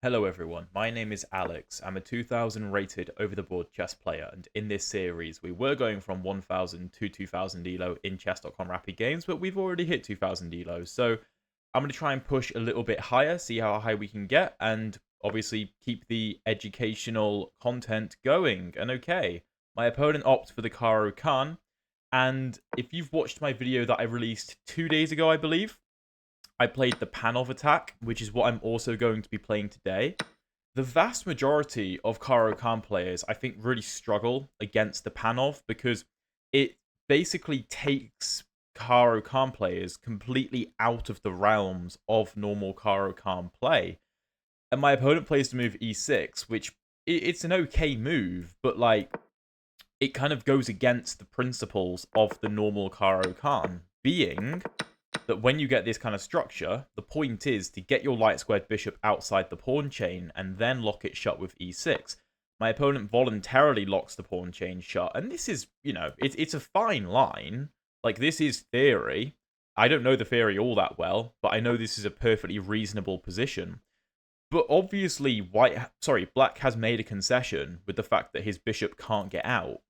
Hello everyone, my name is Alex. I'm a 2000 rated over-the-board chess player, and in this series we were going from 1000 to 2000 elo in chess.com rapid games, but we've already hit 2000 elo, so I'm going to try and push a little bit higher, see how high we can get, and obviously keep the educational content going. And okay, my opponent opted for the Caro Kann, and if you've watched my video that I released 2 days ago, I believe, I played the Panov Attack, which is what I'm also going to be playing today. The vast majority of Caro Kann players, I think, really struggle against the Panov because it basically takes Caro Kann players completely out of the realms of normal Caro Kann play. And my opponent plays the move e6, which it's an okay move, but like it kind of goes against the principles of the normal Caro Kann, being that when you get this kind of structure, the point is to get your light squared bishop outside the pawn chain and then lock it shut with e6. My opponent voluntarily locks the pawn chain shut, and this is, it's a fine line. Like, this is theory. I don't know the theory all that well, but I know this is a perfectly reasonable position. But obviously, Black has made a concession with the fact that his bishop can't get out.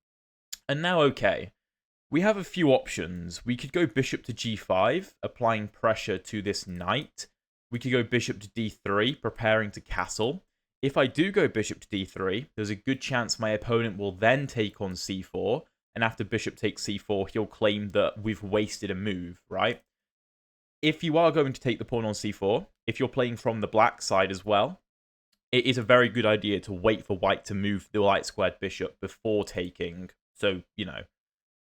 And now, okay, we have a few options. We could go bishop to g5, applying pressure to this knight. We could go bishop to d3, preparing to castle. If I do go bishop to d3, there's a good chance my opponent will then take on c4, and after bishop takes c4, he'll claim that we've wasted a move, right? If you are going to take the pawn on c4, if you're playing from the black side as well, it is a very good idea to wait for white to move the light squared bishop before taking. So,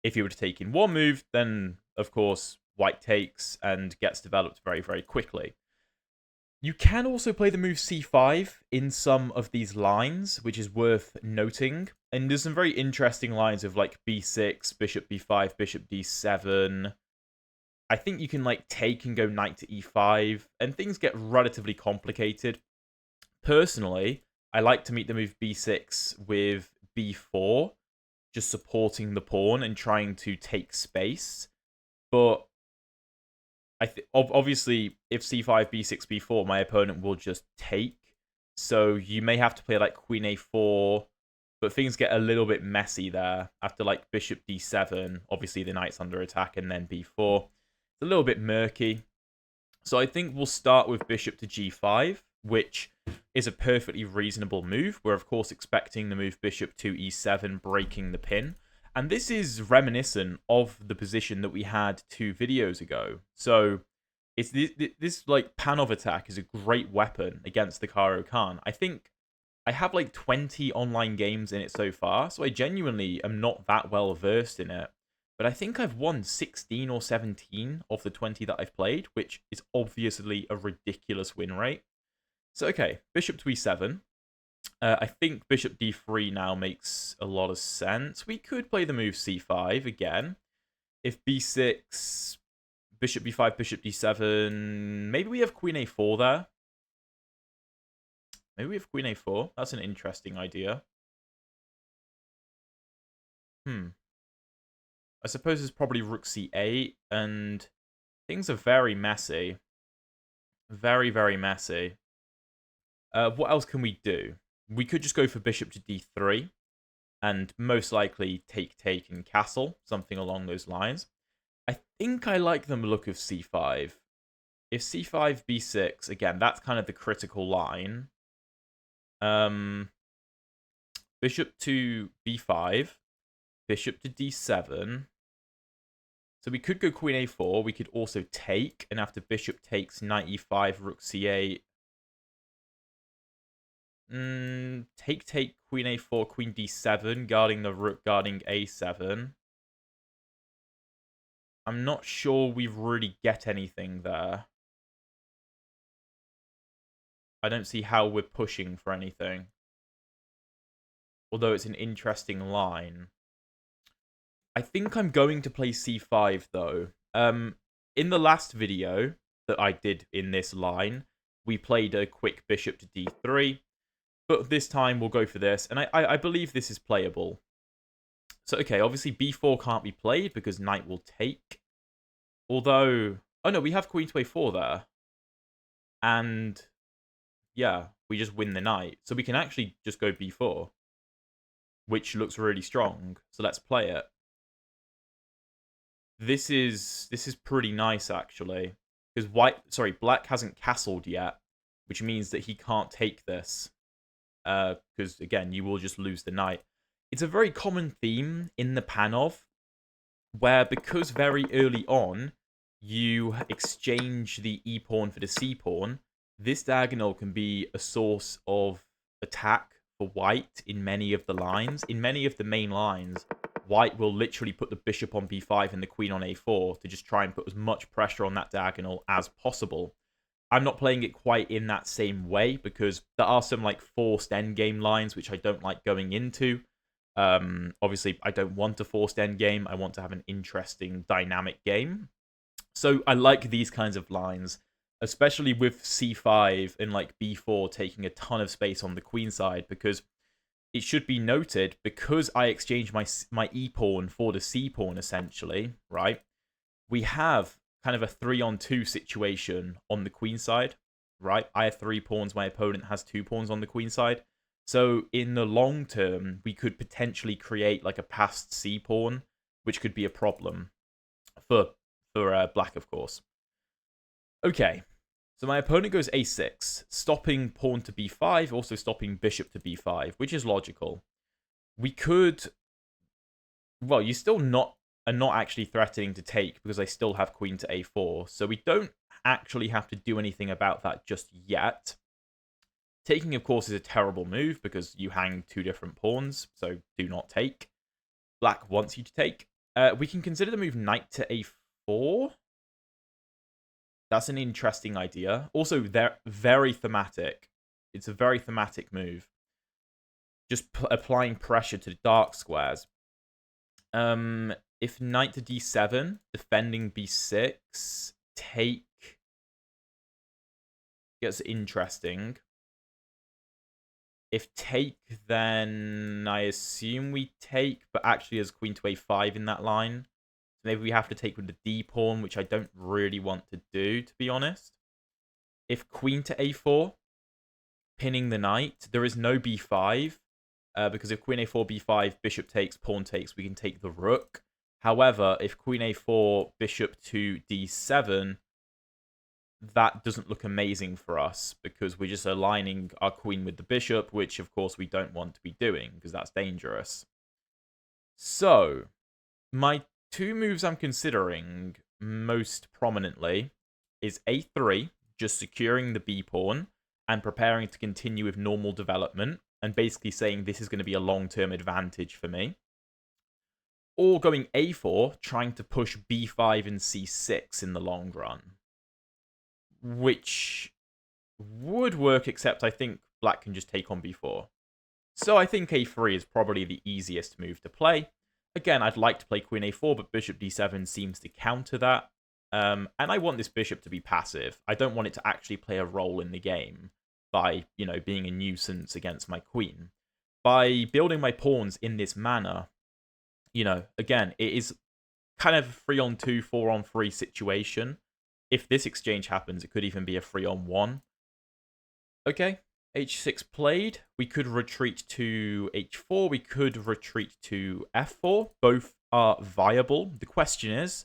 if you were to take in one move, then, of course, white takes and gets developed very, very quickly. You can also play the move c5 in some of these lines, which is worth noting. And there's some very interesting lines of, like, b6, bishop b5, bishop d7. I think you can, like, take and go knight to e5, and things get relatively complicated. Personally, I like to meet the move b6 with b4, just supporting the pawn and trying to take space. But obviously, if c5, b6, b4, my opponent will just take. So you may have to play like queen a4, but things get a little bit messy there. After like bishop d7, obviously the knight's under attack, and then b4. It's a little bit murky. So I think we'll start with bishop to g5, which is a perfectly reasonable move. We're, of course, expecting the move bishop to e7, breaking the pin. And this is reminiscent of the position that we had 2 videos ago. So it's this like Panov Attack is a great weapon against the Caro Kann. I think I have like 20 online games in it so far, so I genuinely am not that well versed in it. But I think I've won 16 or 17 of the 20 that I've played, which is obviously a ridiculous win rate. So, okay, bishop to e7. I think bishop d3 now makes a lot of sense. We could play the move c5 again. If b6, bishop b5, bishop d7, maybe we have queen a4 there. Maybe we have queen a4. That's an interesting idea. I suppose it's probably rook c8, and things are very messy. Very, very messy. What else can we do? We could just go for bishop to d3, and most likely take and castle, something along those lines. I think I like the look of c5. If c5, b6, again, that's kind of the critical line. Bishop to b5, bishop to d7. So we could go queen a4. We could also take, and after bishop takes, knight e5, rook c8. Take, queen a4, queen d7, guarding the rook, guarding a7. I'm not sure we really get anything there. I don't see how we're pushing for anything. Although it's an interesting line. I think I'm going to play c5, though. In the last video that I did in this line, we played a quick bishop to d3. But this time we'll go for this, and I believe this is playable. So, okay, obviously b4 can't be played because knight will take. Although, oh no, we have queen to a4 there. And yeah, we just win the knight. So we can actually just go b4, which looks really strong. So let's play it. This is pretty nice, actually. Because black hasn't castled yet, which means that he can't take this. Because, again, you will just lose the knight. It's a very common theme in the Panov, where because very early on, you exchange the e-pawn for the c-pawn, this diagonal can be a source of attack for white in many of the lines. In many of the main lines, white will literally put the bishop on b5 and the queen on a4 to just try and put as much pressure on that diagonal as possible. I'm not playing it quite in that same way because there are some like forced endgame lines which I don't like going into. Obviously, I don't want a forced endgame. I want to have an interesting, dynamic game. So I like these kinds of lines, especially with c5 and like b4 taking a ton of space on the queen side, because it should be noted, because I exchanged my e-pawn for the c-pawn, essentially, right? We have kind of a 3-on-2 situation on the queen side, right? I have 3 pawns, my opponent has 2 pawns on the queen side. So in the long term, we could potentially create like a passed c-pawn, which could be a problem for black, of course. Okay, so my opponent goes a6, stopping pawn to b5, also stopping bishop to b5, which is logical. We could... Well, you're still not actually threatening to take because I still have queen to a4, so we don't actually have to do anything about that just yet. Taking, of course, is a terrible move because you hang 2 different pawns, so do not take. Black wants you to take. We can consider the move knight to a4. That's an interesting idea. Also, they're very thematic. It's a very thematic move. Just applying pressure to the dark squares. If knight to d7, defending b6, take gets interesting. If take, then I assume we take, but actually there's queen to a5 in that line. So maybe we have to take with the d-pawn, which I don't really want to do, to be honest. If queen to a4, pinning the knight, there is no b5, because if queen a4, b5, bishop takes, pawn takes, we can take the rook. However, if queen a4, bishop to d7, that doesn't look amazing for us because we're just aligning our queen with the bishop, which of course we don't want to be doing because that's dangerous. So, my 2 moves I'm considering most prominently is a3, just securing the b-pawn and preparing to continue with normal development and basically saying this is going to be a long-term advantage for me. Or going a4, trying to push b5 and c6 in the long run. Which would work, except I think black can just take on b4. So I think a3 is probably the easiest move to play. Again, I'd like to play queen a4, but bishop d7 seems to counter that. And I want this bishop to be passive. I don't want it to actually play a role in the game by, being a nuisance against my queen. By building my pawns in this manner, again, it is kind of a 3-on-2, 4-on-3 situation. If this exchange happens, it could even be a 3-on-1. Okay, h6 played. We could retreat to h4. We could retreat to f4. Both are viable. The question is,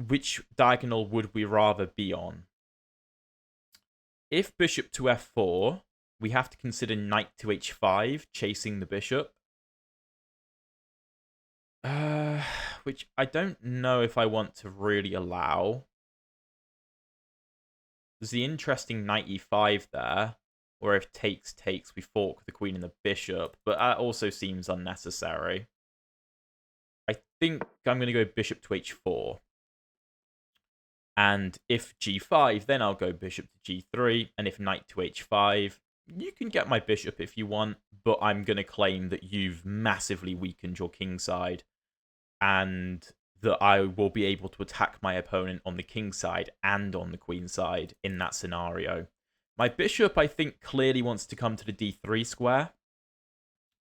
which diagonal would we rather be on? If bishop to f4, we have to consider knight to h5, chasing the bishop. Which I don't know if I want to really allow. There's the interesting knight e5 there, where if takes, we fork the queen and the bishop, but that also seems unnecessary. I think I'm going to go bishop to h4. And if g5, then I'll go bishop to g3, and if knight to h5, you can get my bishop if you want, but I'm going to claim that you've massively weakened your king side, and that I will be able to attack my opponent on the king side and on the queen side in that scenario. My bishop, I think, clearly wants to come to the d3 square.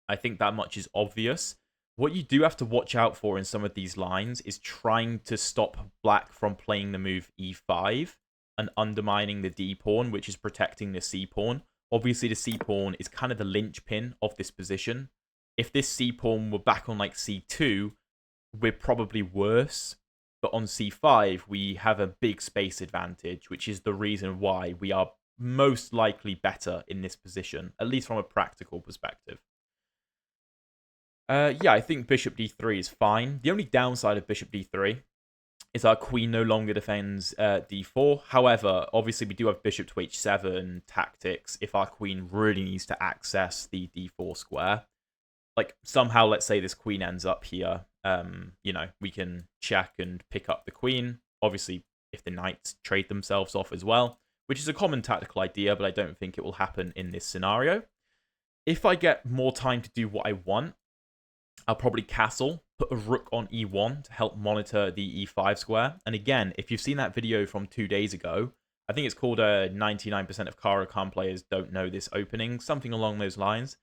I think that much is obvious. What you do have to watch out for in some of these lines is trying to stop black from playing the move e5, and undermining the d pawn, which is protecting the c pawn. Obviously, the c pawn is kind of the linchpin of this position. If this c pawn were back on like c2, we're probably worse. But on c5, we have a big space advantage, which is the reason why we are most likely better in this position, at least from a practical perspective. Yeah, I think bishop d3 is fine. The only downside of bishop d3 is our queen no longer defends d4. However, obviously we do have bishop to h7 tactics if our queen really needs to access the d4 square. Like, somehow, let's say this queen ends up here. You know, we can check and pick up the queen. Obviously, if the knights trade themselves off as well, which is a common tactical idea, but I don't think it will happen in this scenario. If I get more time to do what I want, I'll probably castle, put a rook on e1 to help monitor the e5 square. And again, if you've seen that video from 2 days ago, I think it's called 99% of Caro Kann players don't know this opening, something along those lines.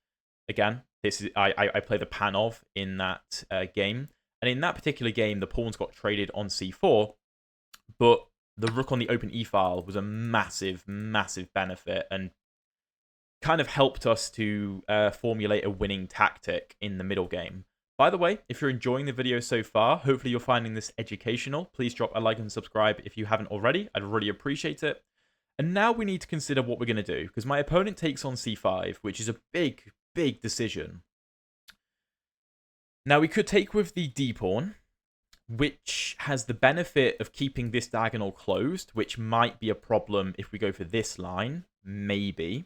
Again, this is I play the Panov in that game. And in that particular game, the pawns got traded on c4, but the rook on the open e-file was a massive, massive benefit and kind of helped us to formulate a winning tactic in the middle game. By the way, if you're enjoying the video so far, hopefully you're finding this educational. Please drop a like and subscribe if you haven't already. I'd really appreciate it. And now we need to consider what we're going to do, because my opponent takes on c5, which is a big, big decision. Now, we could take with the d-pawn, which has the benefit of keeping this diagonal closed, which might be a problem if we go for this line, maybe.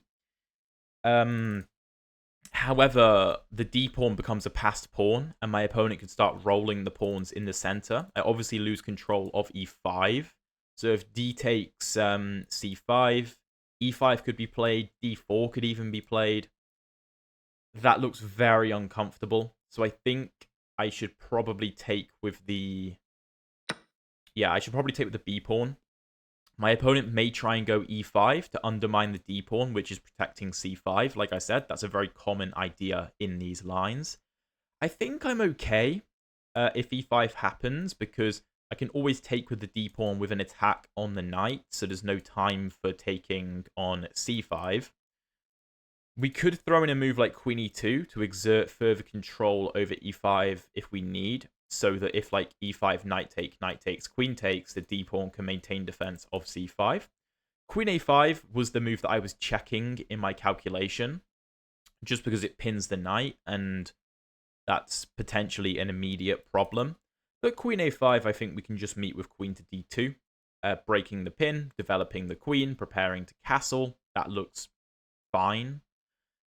However, the d-pawn becomes a passed pawn, and my opponent could start rolling the pawns in the center. I obviously lose control of e5. So if d takes c5, e5 could be played, d4 could even be played. That looks very uncomfortable. So I think I should probably take with the... Yeah, I should probably take with the b-pawn. My opponent may try and go e5 to undermine the d-pawn, which is protecting c5. Like I said, that's a very common idea in these lines. I think I'm okay if e5 happens, because I can always take with the d-pawn with an attack on the knight, so there's no time for taking on c5. We could throw in a move like queen e2 to exert further control over e5 if we need, so that if like e5, knight takes, queen takes, the d-pawn can maintain defense of c5. Queen a5 was the move that I was checking in my calculation, just because it pins the knight, and that's potentially an immediate problem. But queen a5, I think we can just meet with queen to d2, breaking the pin, developing the queen, preparing to castle. That looks fine.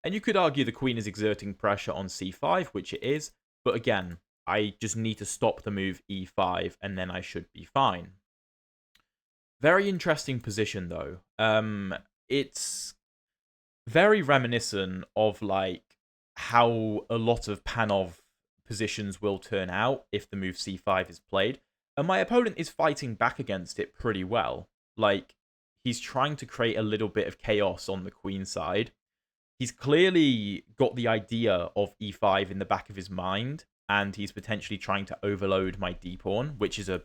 And you could argue the queen is exerting pressure on c5, which it is, but again, I just need to stop the move e5, and then I should be fine. Very interesting position, though. It's very reminiscent of like how a lot of Panov positions will turn out if the move c5 is played. And my opponent is fighting back against it pretty well. Like, he's trying to create a little bit of chaos on the queen side. He's clearly got the idea of e5 in the back of his mind, and he's potentially trying to overload my d-pawn, which is a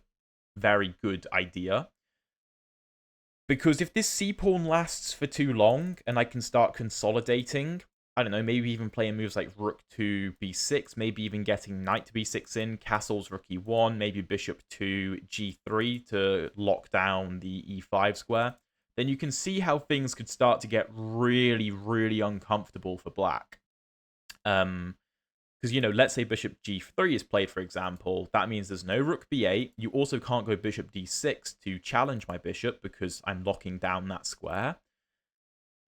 very good idea. Because if this c-pawn lasts for too long, and I can start consolidating, I don't know, maybe even playing moves like rook to b6, maybe even getting knight to b6 in, castles rook e1, maybe bishop to g3 to lock down the e5 square, then you can see how things could start to get really, really uncomfortable for black. Because, you know, let's say bishop g3 is played, for example. That means there's no rook b8. You also can't go bishop d6 to challenge my bishop because I'm locking down that square.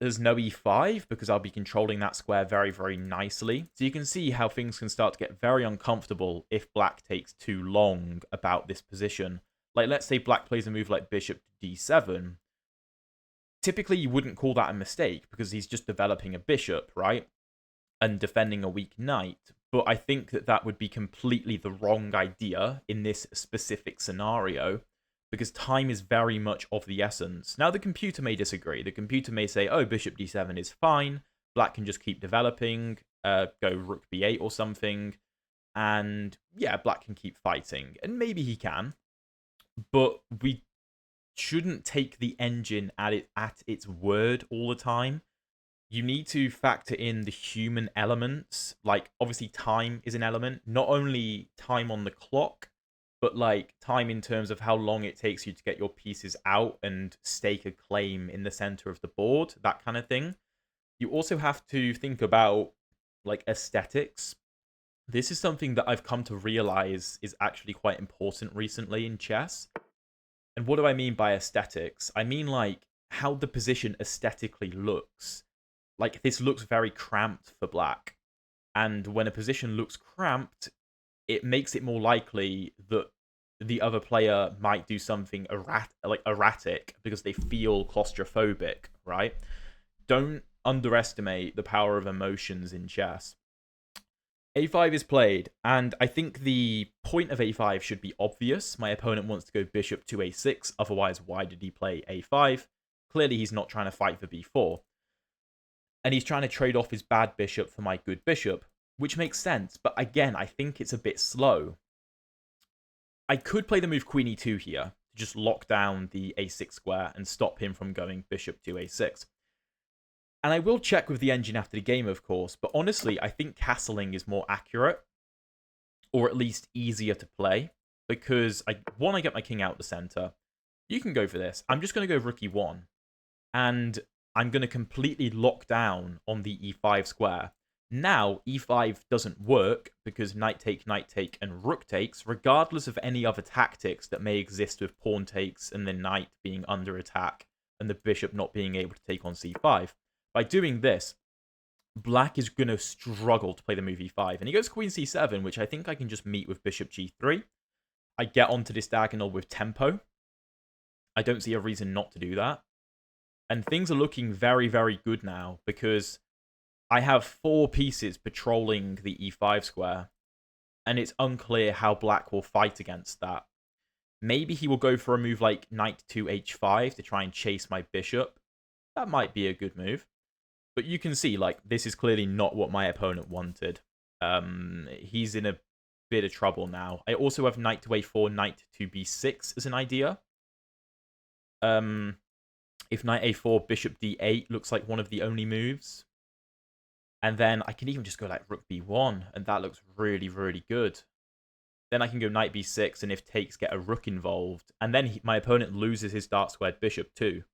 There's no e5 because I'll be controlling that square very, very nicely. So you can see how things can start to get very uncomfortable if black takes too long about this position. Like, let's say black plays a move like bishop to d7. Typically, you wouldn't call that a mistake because he's just developing a bishop, right? And defending a weak knight. But I think that that would be completely the wrong idea in this specific scenario, because time is very much of the essence. Now, the computer may disagree. The computer may say, oh, bishop d7 is fine. Black can just keep developing, go rook b8 or something. And yeah, black can keep fighting. And maybe he can. But we shouldn't take the engine at its word all the time. You need to factor in the human elements. Like, obviously, time is an element. Not only time on the clock, but like time in terms of how long it takes you to get your pieces out and stake a claim in the center of the board, that kind of thing. You also have to think about like aesthetics. This is something that I've come to realize is actually quite important recently in chess. And what do I mean by aesthetics? I mean like how the position aesthetically looks. Like, this looks very cramped for black. And when a position looks cramped, it makes it more likely that the other player might do something erratic because they feel claustrophobic, right? Don't underestimate the power of emotions in chess. A5 is played, and I think the point of A5 should be obvious. My opponent wants to go bishop to A6, otherwise why did he play A5? Clearly he's not trying to fight for B4. And he's trying to trade off his bad bishop for my good bishop, which makes sense, but again, I think it's a bit slow. I could play the move queen e2 here, to just lock down the a6 square and stop him from going bishop to a6. And I will check with the engine after the game, of course, but honestly, I think castling is more accurate, or at least easier to play, because I get my king out the center. You can go for this. I'm just going to go rook e1, and I'm going to completely lock down on the e5 square. Now, e5 doesn't work because knight take, and rook takes, regardless of any other tactics that may exist with pawn takes and the knight being under attack and the bishop not being able to take on c5. By doing this, black is going to struggle to play the move e5. And he goes queen c7, which I think I can just meet with bishop g3. I get onto this diagonal with tempo. I don't see a reason not to do that. And things are looking very, very good now because I have 4 pieces patrolling the e5 square, and it's unclear how black will fight against that. Maybe he will go for a move like knight to h5 to try and chase my bishop. That might be a good move. But you can see, like, this is clearly not what my opponent wanted. He's in a bit of trouble now. I also have knight to a4, knight to b6 as an idea. If knight a4, bishop d8 looks like one of the only moves. And then I can even just go like rook b1, and that looks really, really good. Then I can go knight b6, and if takes, get a rook involved. And then my opponent loses his dark squared bishop too,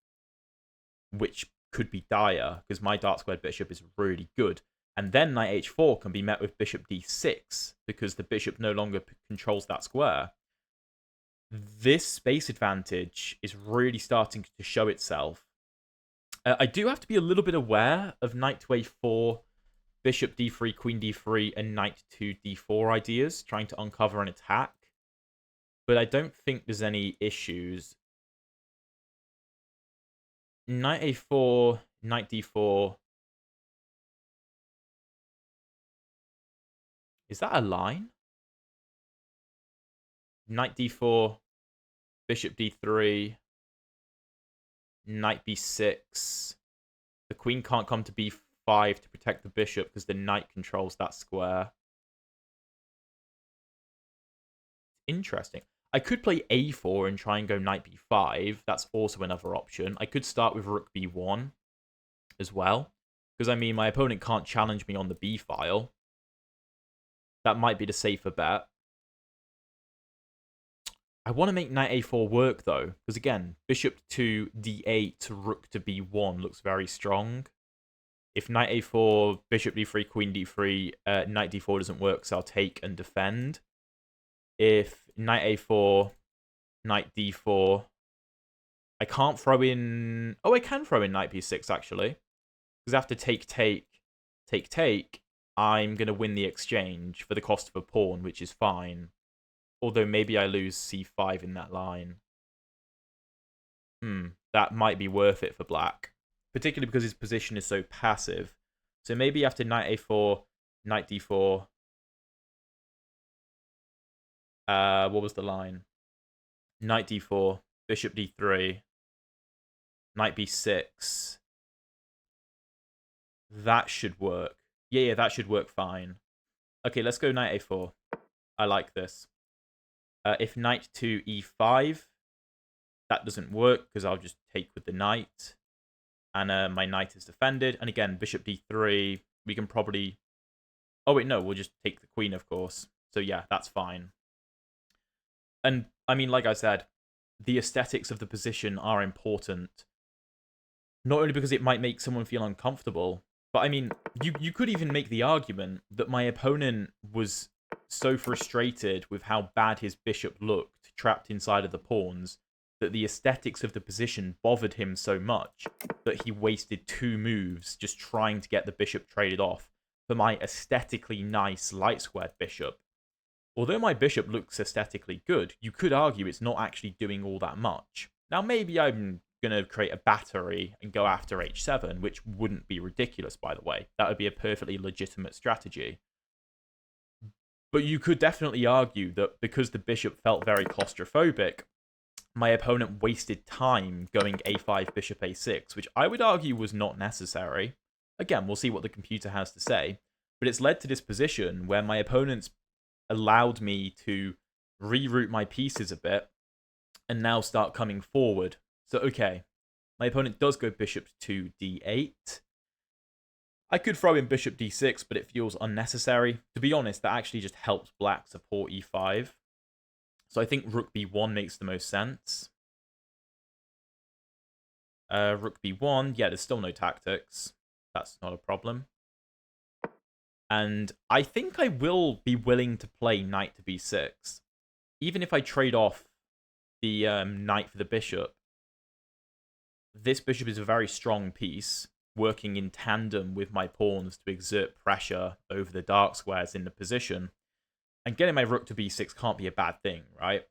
which could be dire, because my dark squared bishop is really good. And then knight h4 can be met with bishop d6, because the bishop no longer controls that square. This space advantage is really starting to show itself. I do have to be a little bit aware of knight to a4, bishop d3, queen d3, and knight to d4 ideas, trying to uncover an attack. But I don't think there's any issues. Knight a4, knight d4. Is that a line? Knight d4, bishop d3, knight b6. The queen can't come to b5 to protect the bishop because the knight controls that square. Interesting. I could play a4 and try and go knight b5. That's also another option. I could start with rook b1 as well, because, I mean, my opponent can't challenge me on the b file. That might be the safer bet. I want to make knight a4 work, though, because, again, bishop to d8 to rook to b1 looks very strong. If knight a4, bishop d3, queen d3, knight d4 doesn't work, so I'll take and defend. If knight a4, knight d4, I can't throw in... Oh, I can throw in knight b6, actually. Because after take, I'm going to win the exchange for the cost of a pawn, which is fine. Although maybe I lose c5 in that line. That might be worth it for black. Particularly because his position is so passive. So maybe after knight a4, knight d4... what was the line? Knight d4, bishop d3, knight b6. That should work. Yeah, that should work fine. Okay, let's go knight a4. I like this. If knight to e5, that doesn't work because I'll just take with the knight. And my knight is defended. And again, bishop d3, we can probably... Oh, wait, no, we'll just take the queen, of course. So yeah, that's fine. And, I mean, like I said, the aesthetics of the position are important. Not only because it might make someone feel uncomfortable, but, I mean, you could even make the argument that my opponent was so frustrated with how bad his bishop looked, trapped inside of the pawns, that the aesthetics of the position bothered him so much that he wasted 2 moves just trying to get the bishop traded off for my aesthetically nice light-squared bishop. Although my bishop looks aesthetically good, you could argue it's not actually doing all that much. Now, maybe I'm going to create a battery and go after h7, which wouldn't be ridiculous, by the way. That would be a perfectly legitimate strategy. But you could definitely argue that because the bishop felt very claustrophobic, my opponent wasted time going a5, bishop a6, which I would argue was not necessary. Again, we'll see what the computer has to say. But it's led to this position where my opponent's allowed me to reroute my pieces a bit and now start coming forward. So, okay, my opponent does go bishop to d8. I could throw in bishop d6, but it feels unnecessary. To be honest, that actually just helps black support e5. So I think rook b1 makes the most sense. Rook b1, yeah, there's still no tactics. That's not a problem. And I think I will be willing to play knight to b6. Even if I trade off the knight for the bishop, this bishop is a very strong piece, working in tandem with my pawns to exert pressure over the dark squares in the position. And getting my rook to b6 can't be a bad thing, right?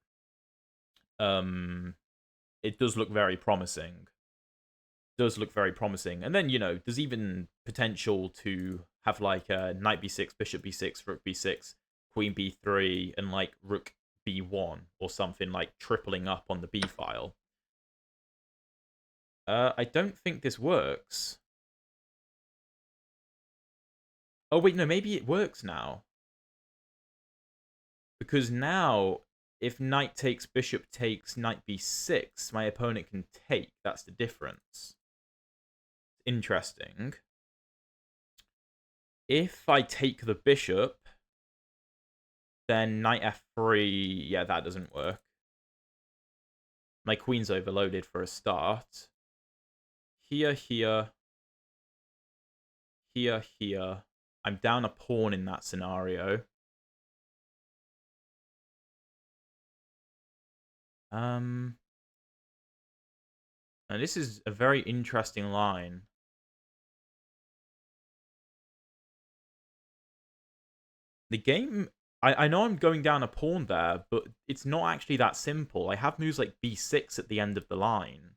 It does look very promising. And then, you know, there's even potential to have like knight b6, bishop b6, rook b6, queen b3, and like rook b1 or something, like tripling up on the b file. I don't think this works. Oh, wait, no, maybe it works now. Because now, if knight takes, bishop takes, knight b6, my opponent can take. That's the difference. Interesting. If I take the bishop, then knight f3, yeah, that doesn't work. My queen's overloaded for a start. Here, here. Here, here. I'm down a pawn in that scenario. Now this is a very interesting line. The game, I know I'm going down a pawn there, but it's not actually that simple. I have moves like b6 at the end of the line,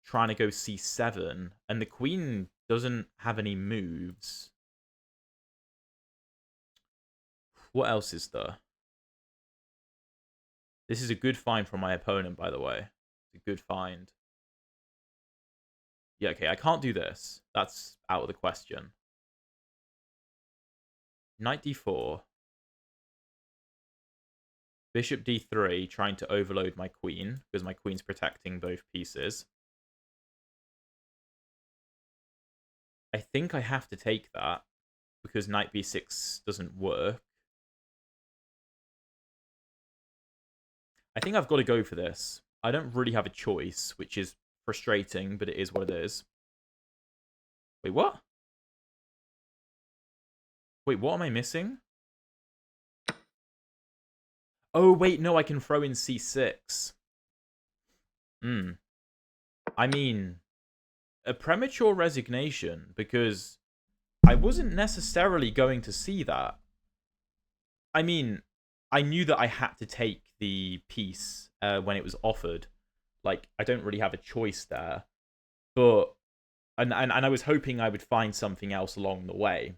trying to go c7, and the queen doesn't have any moves. What else is there? This is a good find from my opponent, by the way. It's a good find. Yeah, okay, I can't do this. That's out of the question. Knight d4. Bishop d3, trying to overload my queen, because my queen's protecting both pieces. I think I have to take that, because knight b6 doesn't work. I think I've got to go for this. I don't really have a choice, which is frustrating, but it is what it is. Wait, what? Wait, what am I missing? Oh, wait, no, I can throw in c6. I mean, a premature resignation, because I wasn't necessarily going to see that. I mean, I knew that I had to take the piece when it was offered. Like, I don't really have a choice there. But, and I was hoping I would find something else along the way.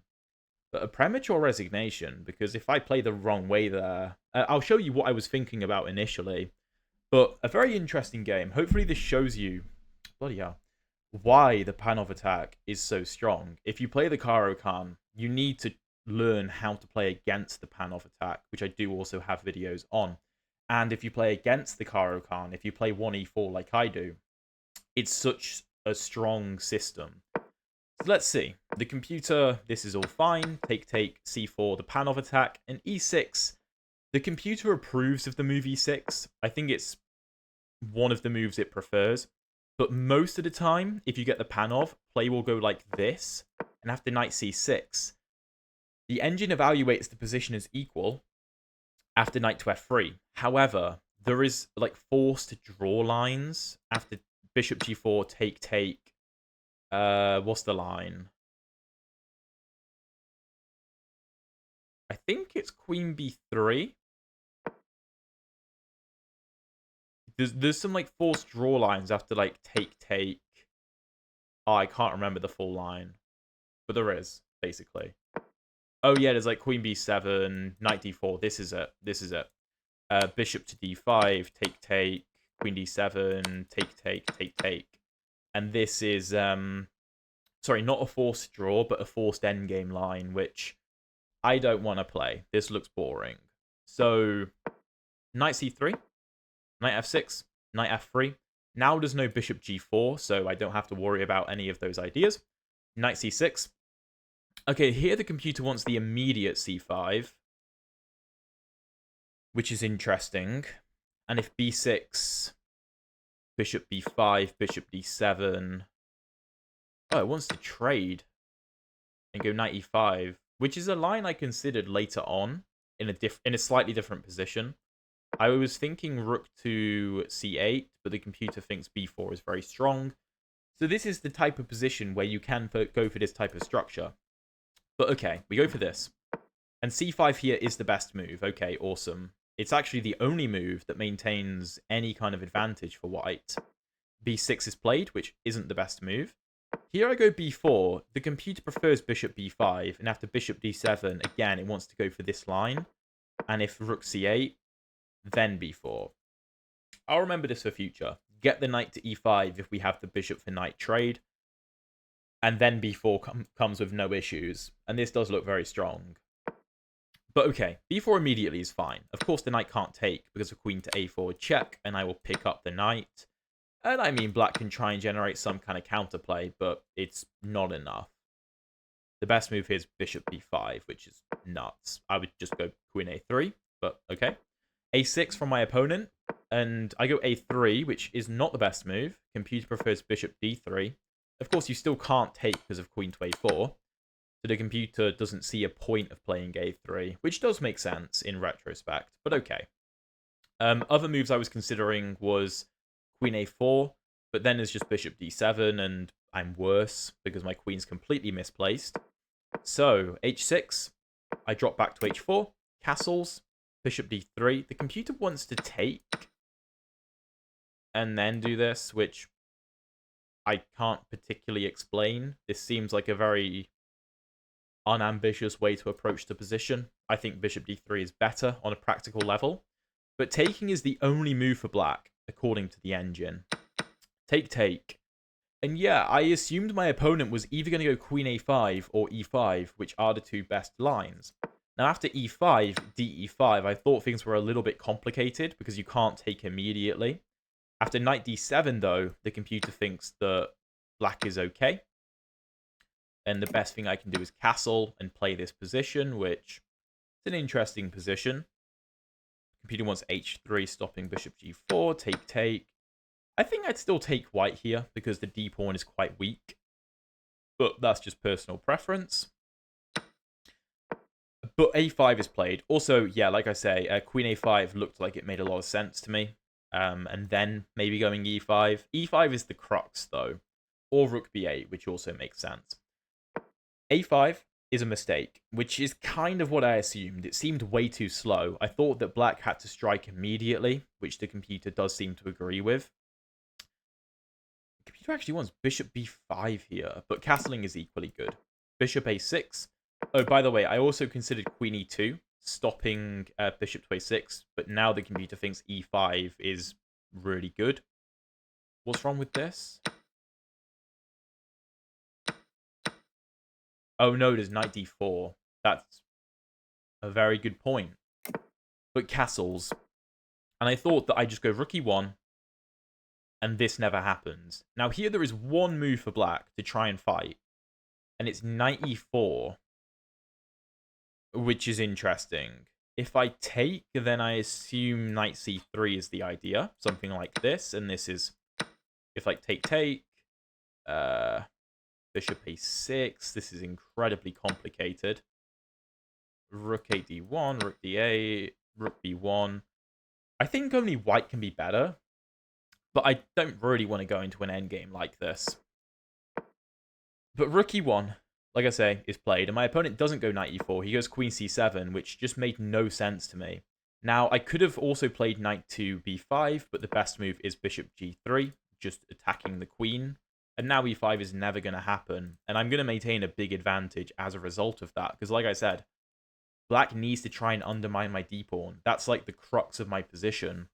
But a premature resignation, because if I play the wrong way there, I'll show you what I was thinking about initially. But a very interesting game. Hopefully this shows you, bloody hell, why the Panov Attack is so strong. If you play the Caro Kann, you need to learn how to play against the Panov Attack, which I do also have videos on. And if you play against the Caro Kann, if you play 1e4 like I do, it's such a strong system. So let's see. The computer, this is all fine. Take, c4, the Panov Attack, and e6. The computer approves of the move e6. I think it's one of the moves it prefers. But most of the time, if you get the Panov, play will go like this. And after knight c6, the engine evaluates the position as equal after knight to f3. However, there is like forced draw lines after bishop g4, take. What's the line? I think it's queen b3. There's some like forced draw lines after like take. Oh, I can't remember the full line, but there is basically. Oh yeah, there's like queen b7, knight d4. This is it. Bishop to d5, take, queen d7, take. And this is sorry, not a forced draw, but a forced endgame line, which I don't want to play. This looks boring. So knight c3, knight f6, knight f3. Now there's no bishop g4, so I don't have to worry about any of those ideas. Knight c6. Okay, here the computer wants the immediate c5, which is interesting. And if b6, bishop b5, bishop d7... Oh, it wants to trade and go knight e5, which is a line I considered later on in a slightly different position. I was thinking rook to c8, but the computer thinks b4 is very strong. So this is the type of position where you can go for this type of structure. But okay, we go for this. And c5 here is the best move. Okay, awesome. It's actually the only move that maintains any kind of advantage for white. b6 is played, which isn't the best move. Here I go b4. The computer prefers bishop b5, and after bishop d7, again, it wants to go for this line. And if rook c8, then b4. I'll remember this for future. Get the knight to e5 if we have the bishop for knight trade. And then b4 comes with no issues. And this does look very strong. But okay, b4 immediately is fine. Of course, the knight can't take because of queen to a4 check, and I will pick up the knight. And I mean, black can try and generate some kind of counterplay, but it's not enough. The best move here is bishop b5, which is nuts. I would just go queen a3, but okay. a6 from my opponent, and I go a3, which is not the best move. Computer prefers bishop d3. Of course, you still can't take because of queen to a4. So the computer doesn't see a point of playing a3, which does make sense in retrospect, but okay. Other moves I was considering was queen a4, but then there's just bishop d7, and I'm worse because my queen's completely misplaced. So h6, I drop back to h4, castles, bishop d3. The computer wants to take and then do this, which I can't particularly explain. This seems like a very unambitious way to approach the position. I think bishop d3 is better on a practical level, but taking is the only move for black, according to the engine. Take. And yeah, I assumed my opponent was either going to go queen a5 or e5, which are the two best lines. Now, after e5, de5, I thought things were a little bit complicated because you can't take immediately. After knight d7, though, the computer thinks that black is okay. And the best thing I can do is castle and play this position, which is an interesting position. Computer wants h3, stopping bishop g4, take. I think I'd still take white here because the d pawn is quite weak. But that's just personal preference. But a5 is played. Also, yeah, like I say, queen a5 looked like it made a lot of sense to me. And then maybe going e5. e5 is the crux, though. Or rook b8, which also makes sense. a5 is a mistake, which is kind of what I assumed. It seemed way too slow. I thought that black had to strike immediately, which the computer does seem to agree with. The computer actually wants bishop b5 here, but castling is equally good. Bishop a6. Oh, by the way, I also considered queen e2, stopping bishop to a6, but now the computer thinks e5 is really good. What's wrong with this? Oh no, there's knight d4. That's a very good point. But castles. And I thought that I'd just go rook e1, and this never happens. Now here there is one move for black to try and fight, and it's knight e4, which is interesting. If I take, then I assume knight c3 is the idea, something like this, and this is, if like take, bishop a6, this is incredibly complicated. Rook a d1, rook d8, rook b1. I think only white can be better, but I don't really want to go into an endgame like this. But rook e1, like I say, is played, and my opponent doesn't go knight e4. He goes queen c7, which just made no sense to me. Now, I could have also played knight to b5, but the best move is bishop g3, just attacking the queen. And now e5 is never going to happen, and I'm going to maintain a big advantage as a result of that, because like I said, black needs to try and undermine my d-pawn. That's like the crux of my position.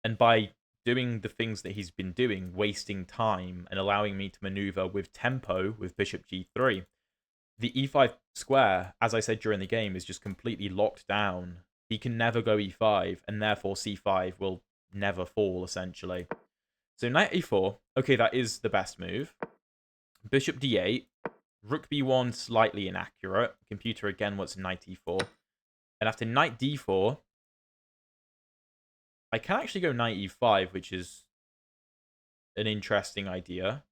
And by doing the things that he's been doing, wasting time and allowing me to maneuver with tempo with bishop g3, the e5 square, as I said during the game, is just completely locked down. He can never go e5, and therefore c5 will never fall, essentially. So knight a4, okay, that is the best move. Bishop d8, rook b1, slightly inaccurate. Computer again wants knight e4. And after knight d4, I can actually go knight e5, which is an interesting idea.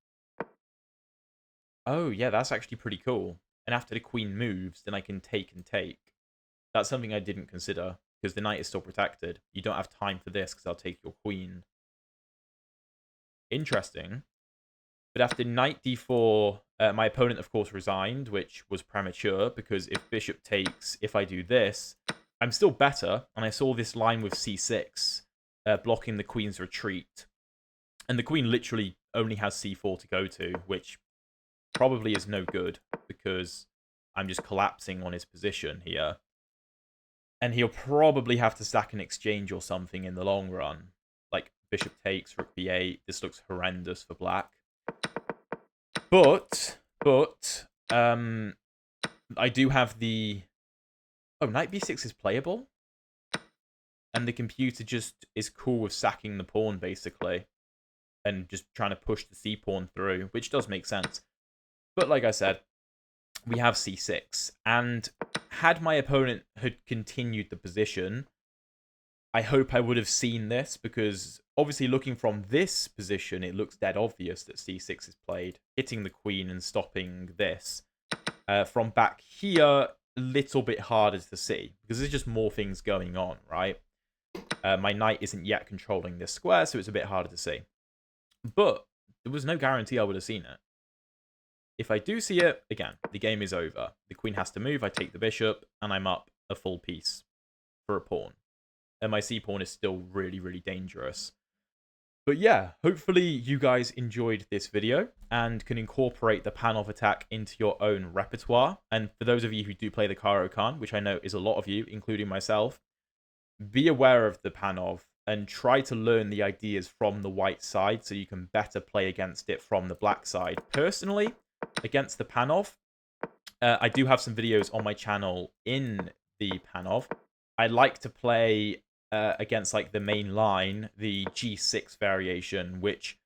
Oh, yeah, that's actually pretty cool. And after the queen moves, then I can take and take. That's something I didn't consider, because the knight is still protected. You don't have time for this, because I'll take your queen. Interesting. But after knight d4, my opponent, of course, resigned, which was premature, because if bishop takes, if I do this, I'm still better, and I saw this line with c6, blocking the queen's retreat. And the queen literally only has c4 to go to, which probably is no good, because I'm just collapsing on his position here. And he'll probably have to stack an exchange or something in the long run. Like, bishop takes, rook b8. This looks horrendous for black. But, I do have the... Oh, knight b6 is playable? And the computer just is cool with sacking the pawn, basically. And just trying to push the c-pawn through, which does make sense. But like I said, we have c6. And had my opponent had continued the position, I hope I would have seen this, because obviously looking from this position, it looks dead obvious that c6 is played, hitting the queen and stopping this. From back here, a little bit harder to see, because there's just more things going on, right? My knight isn't yet controlling this square, so it's a bit harder to see. But there was no guarantee I would have seen it. If I do see it, again, the game is over. The queen has to move, I take the bishop, and I'm up a full piece for a pawn. And my c-pawn is still really, really dangerous. But yeah, hopefully you guys enjoyed this video and can incorporate the Panov Attack into your own repertoire. And for those of you who do play the Caro Kann, which I know is a lot of you, including myself, be aware of the Panov and try to learn the ideas from the white side so you can better play against it from the black side. Personally, against the Panov, I do have some videos on my channel in the Panov. I like to play against like the main line, the G6 variation, which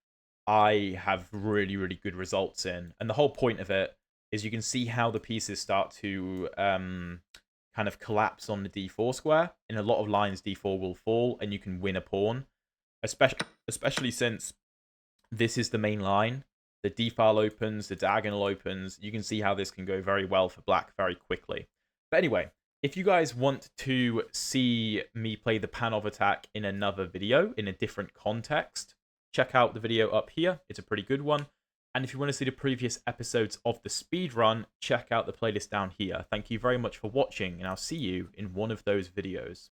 I have really, really good results in. And the whole point of it is you can see how the pieces start to kind of collapse on the d4 square. In a lot of lines, d4 will fall and you can win a pawn, especially since this is the main line. The d-file opens, the diagonal opens. You can see how this can go very well for black very quickly. But anyway, if you guys want to see me play the Panov Attack in another video, in a different context, check out the video up here. It's a pretty good one. And if you want to see the previous episodes of the speedrun, check out the playlist down here. Thank you very much for watching, and I'll see you in one of those videos.